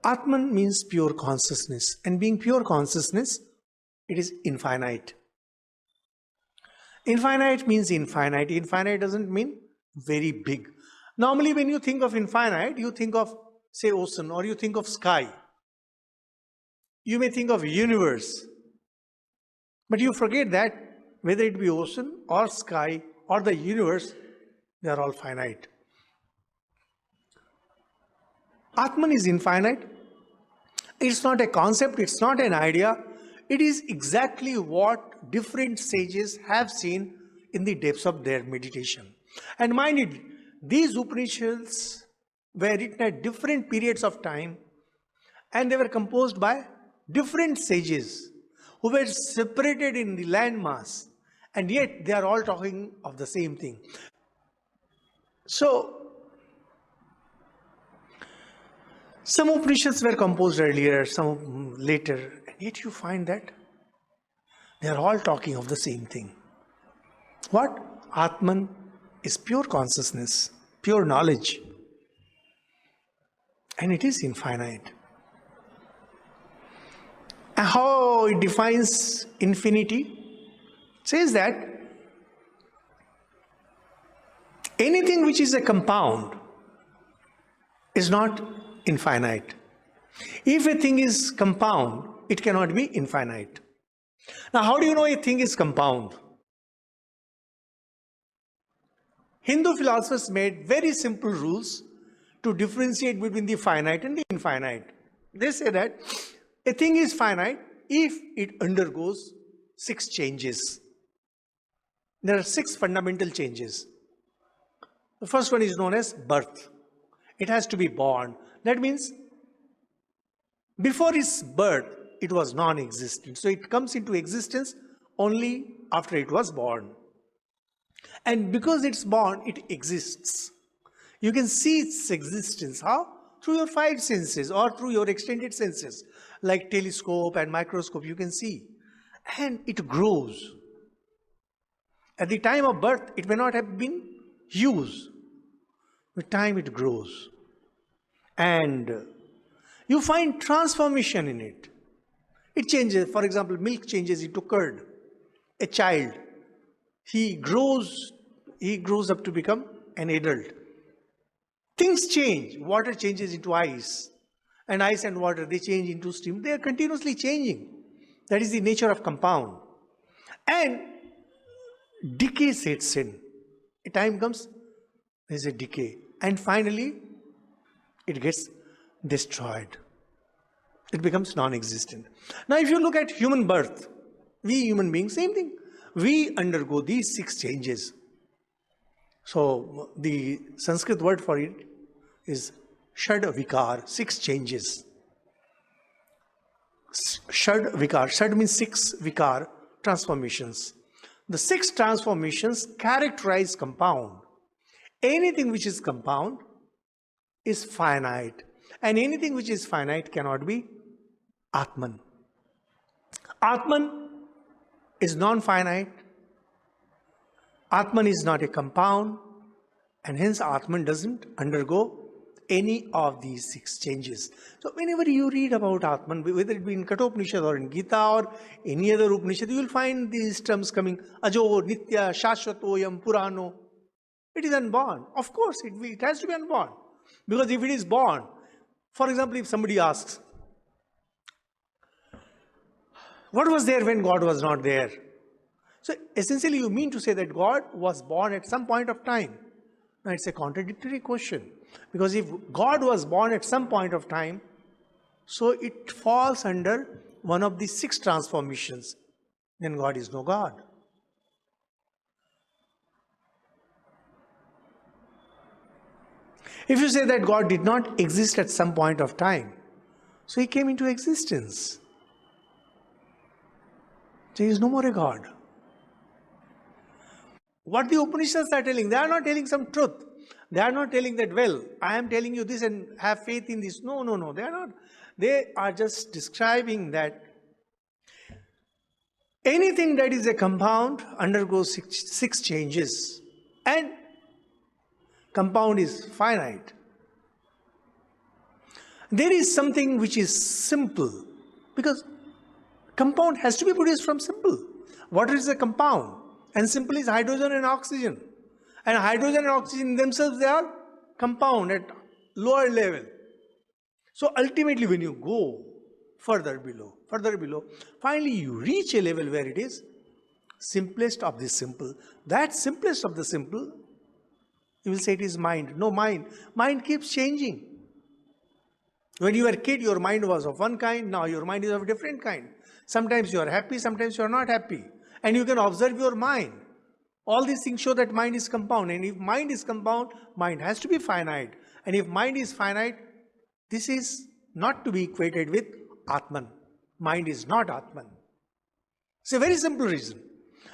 Atman means pure consciousness, and being pure consciousness, it is infinite. Infinite means infinite. Infinite doesn't mean very big. Normally, when you think of infinite, you think of, say, ocean, or you think of sky. You may think of universe, but you forget that whether it be ocean or sky or the universe, they are all finite. Atman is infinite. It's not a concept, it's not an idea. It is exactly what different sages have seen in the depths of their meditation. And mind it, these Upanishads were written at different periods of time, and they were composed by different sages who were separated in the landmass, and yet they are all talking of the same thing. So, some Upanishads were composed earlier, some later, and yet you find that they are all talking of the same thing. What? Atman is pure consciousness, pure knowledge, and it is infinite. And how it defines infinity? It says that anything which is a compound is not infinite. If a thing is compound, it cannot be infinite. Now, how do you know a thing is compound? Hindu philosophers made very simple rules to differentiate between the finite and the infinite. They say that a thing is finite if it undergoes 6 changes. There are 6 fundamental changes. The first one is known as birth. It has to be born. That means before its birth, it was non-existent. So it comes into existence only after it was born. And because it's born, it exists. You can see its existence. How? Through your 5 senses or through your extended senses, like telescope and microscope, you can see. And it grows. At the time of birth, it may not have been used. With time, it grows. And you find transformation in it. It changes. For example, milk changes into curd. A child, he grows up to become an adult. Things change. Water changes into ice. And ice and water, they change into steam. They are continuously changing. That is the nature of compound. And decay sets in. A time comes, there is a decay. And finally, it gets destroyed. It becomes non-existent. Now, if you look at human birth, we human beings, same thing. We undergo these 6 changes. So, the Sanskrit word for it is Shad Vikar, 6 changes. Shad Vikar, Shad means 6, Vikar, transformations. The 6 transformations characterize compound. Anything which is compound is finite. And anything which is finite cannot be Atman. Atman is non-finite. Atman is not a compound. And hence Atman doesn't undergo any of these 6 changes. So whenever you read about Atman, whether it be in Kathopanishad or in Gita or any other Upanishad, you will find these terms coming. Ajo, Nitya, Shashvatoyam, Purano. It is unborn. Of course, it has to be unborn. Because if it is born, for example, if somebody asks, what was there when God was not there? So essentially you mean to say that God was born at some point of time. Now it's a contradictory question. Because if God was born at some point of time, so it falls under one of the 6 transformations. Then God is no God. If you say that God did not exist at some point of time, so he came into existence. There is no more a God. What the Upanishads are telling, they are not telling some truth. They are not telling that, well, I am telling you this and have faith in this. No, they are not. They are just describing that anything that is a compound undergoes 6 changes. And compound is finite. There is something which is simple, because compound has to be produced from simple. Water is a compound, and simple is hydrogen and oxygen. And hydrogen and oxygen themselves, they are compound at lower level. So ultimately, when you go further below, finally you reach a level where it is simplest of the simple. That simplest of the simple, you will say it is mind. No, mind. Mind keeps changing. When you were a kid, your mind was of one kind. Now your mind is of a different kind. Sometimes you are happy, sometimes you are not happy. And you can observe your mind. All these things show that mind is compound. And if mind is compound, mind has to be finite. And if mind is finite, this is not to be equated with Atman. Mind is not Atman. It's a very simple reason.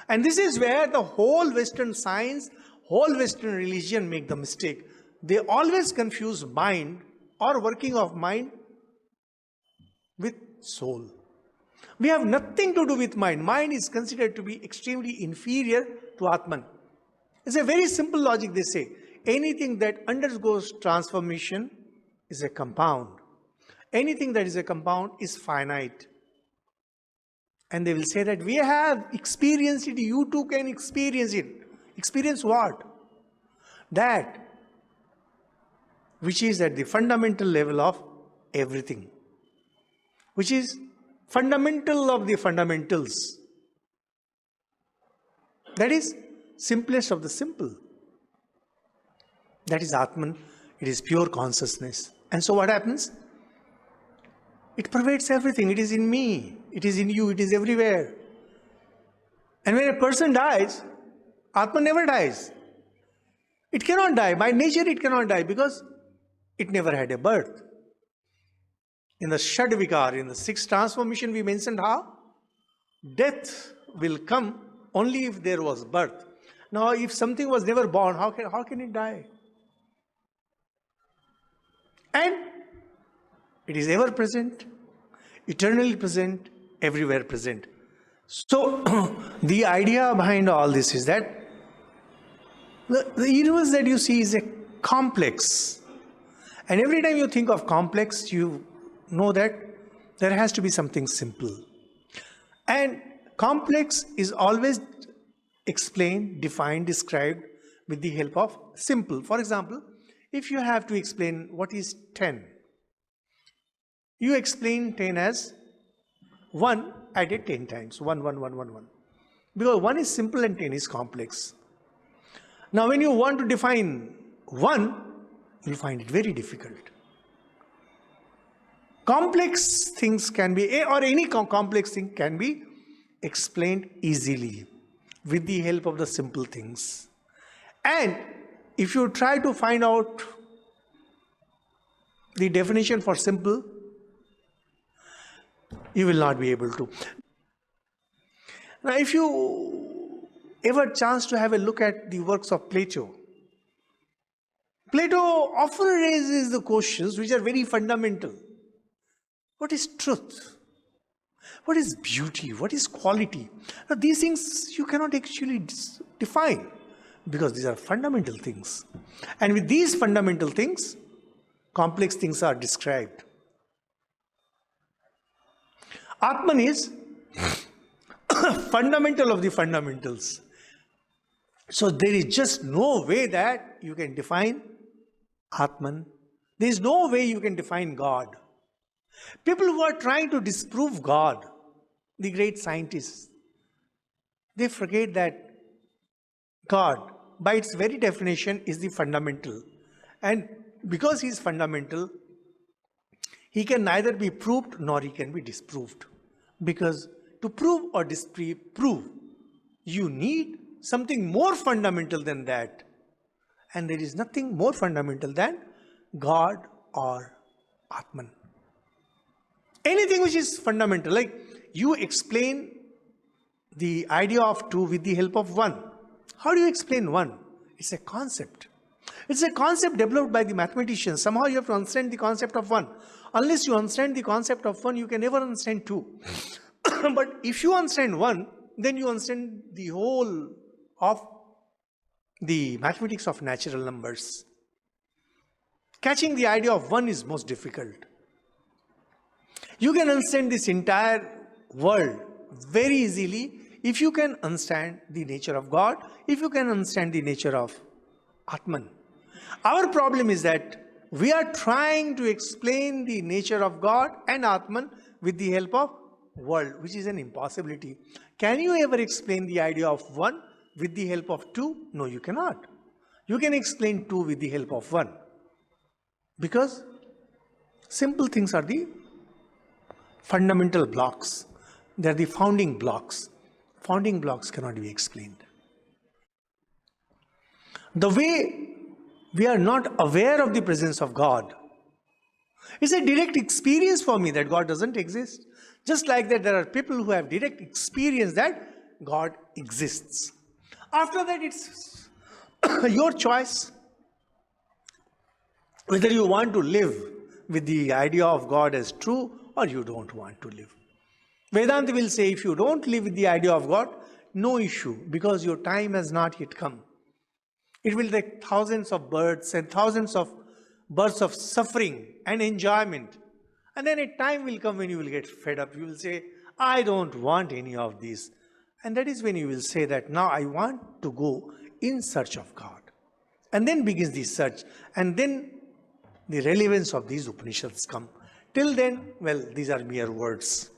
And this is where the whole Western science, whole Western religion make the mistake. They always confuse mind or working of mind with soul. We have nothing to do with mind. Mind is considered to be extremely inferior to Atman. It's a very simple logic, they say. Anything that undergoes transformation is a compound. Anything that is a compound is finite. And they will say that we have experienced it, you too can experience it. Experience what? That which is at the fundamental level of everything. Which is fundamental of the fundamentals. That is simplest of the simple. That is Atman. It is pure consciousness. And so what happens? It pervades everything. It is in me. It is in you. It is everywhere. And when a person dies, Atman never dies. It cannot die. By nature it cannot die because it never had a birth. In the Shadvikar, in the sixth transformation, we mentioned how death will come only if there was birth. Now, if something was never born, how can it die? And it is ever present, eternally present, everywhere present. So, the idea behind all this is that the universe that you see is a complex. And every time you think of complex, you know that there has to be something simple. And complex is always explained, defined, described with the help of simple. For example, if you have to explain what is 10, you explain 10 as 1 added 10 times, 1, 1, 1, 1, 1. Because 1 is simple and 10 is complex. Now when you want to define 1, you'll find it very difficult. Complex things can be, or any complex thing can be explained easily with the help of the simple things. And if you try to find out the definition for simple, you will not be able to. Now, if you ever chance to have a look at the works of Plato, Plato often raises the questions which are very fundamental. What is truth? What is beauty? What is quality? Now, these things you cannot actually define because these are fundamental things. And with these fundamental things, complex things are described. Atman is fundamental of the fundamentals. So there is just no way that you can define Atman. There is no way you can define God. People who are trying to disprove God, the great scientists, they forget that God, by its very definition, is the fundamental. And because he is fundamental, he can neither be proved nor he can be disproved. Because to prove or disprove, you need something more fundamental than that. And there is nothing more fundamental than God or Atman. Anything which is fundamental, like you explain the idea of 2 with the help of 1. How do you explain 1? It's a concept. It's a concept developed by the mathematicians. Somehow you have to understand the concept of 1. Unless you understand the concept of 1, you can never understand 2. But if you understand 1, then you understand the whole of the mathematics of natural numbers. Catching the idea of 1 is most difficult. You can understand this entire world very easily if you can understand the nature of God, if you can understand the nature of Atman. Our problem is that we are trying to explain the nature of God and Atman with the help of world, which is an impossibility. Can you ever explain the idea of one with the help of two? No, you cannot. You can explain two with the help of one. Because simple things are the fundamental blocks. They are the founding blocks. Founding blocks cannot be explained. The way we are not aware of the presence of God is a direct experience for me that God doesn't exist. Just like that, there are people who have direct experience that God exists. After that, it's your choice whether you want to live with the idea of God as true or you don't want to live. Vedanta will say if you don't live with the idea of God, no issue, because your time has not yet come. It will take thousands of births and thousands of births of suffering and enjoyment. And then a time will come when you will get fed up. You will say, I don't want any of this. And that is when you will say that now I want to go in search of God. And then begins the search. And then the relevance of these Upanishads come. Till then, well, these are mere words.